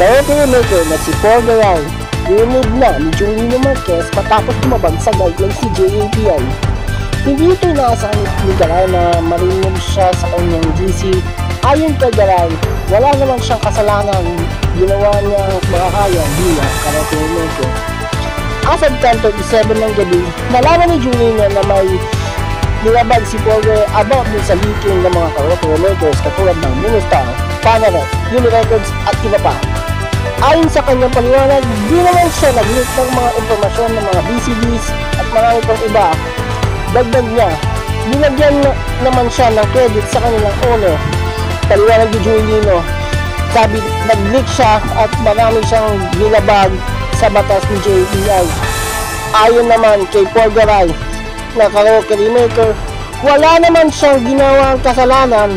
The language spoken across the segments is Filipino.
Kaya maker na si Paul Garay, remove na ni Julino Marquez matapos tumabag sa guideline si JAPI. Hindi ito inaasahan ni Garay na ma-remove siya sa kanyang GC. Ayon kay Garay, wala naman siyang kasalanan, ginawa niya ang makakaya bilang karate maker. As of 10:37 ng gabi, nalaman ni Julino na may nilabag si Paul Garay about din sa leaking ng mga karate makers katulad ng Moonstar, Panaret, Unirecords at iba pa. Ayon sa kanyang paliwanag, di naman siya nag-leak ng mga impormasyon ng mga BCDs at marami pang iba. Dagdag niya, binagyan naman siya ng credit sa kanilang owner. Paliwanag ni Julino, sabi nag-leak siya at marami siyang nilabag sa batas ni JAPI. Ayon naman kay Paul Garay na karaoke maker, wala naman siyang ginawang kasalanan,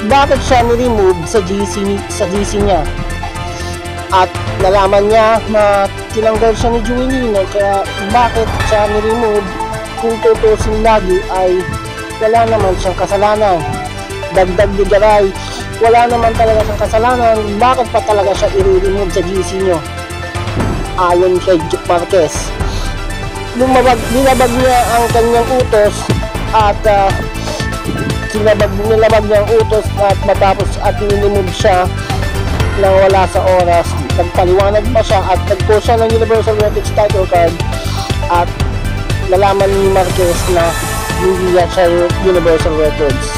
bakit siya ni-remove sa GC niya. At nalaman niya na tinanggal siya ni Julino, kaya bakit siya ni-remove kung tutusin lagi ay wala naman siyang kasalanan. Dagdag ni Garay, wala naman talaga siyang kasalanan, bakit pa talaga siya i-remove sa GC nyo. Ayon kay Marquez, nilabag niya ang kanyang utos at nilabag niya ang utos at matapos at ni-remove siya nang wala sa oras. Nagpaliwanag pa siya at nag-post siya ng Universal Records title card at nalaman ni Marquez na hindi siya Universal Records.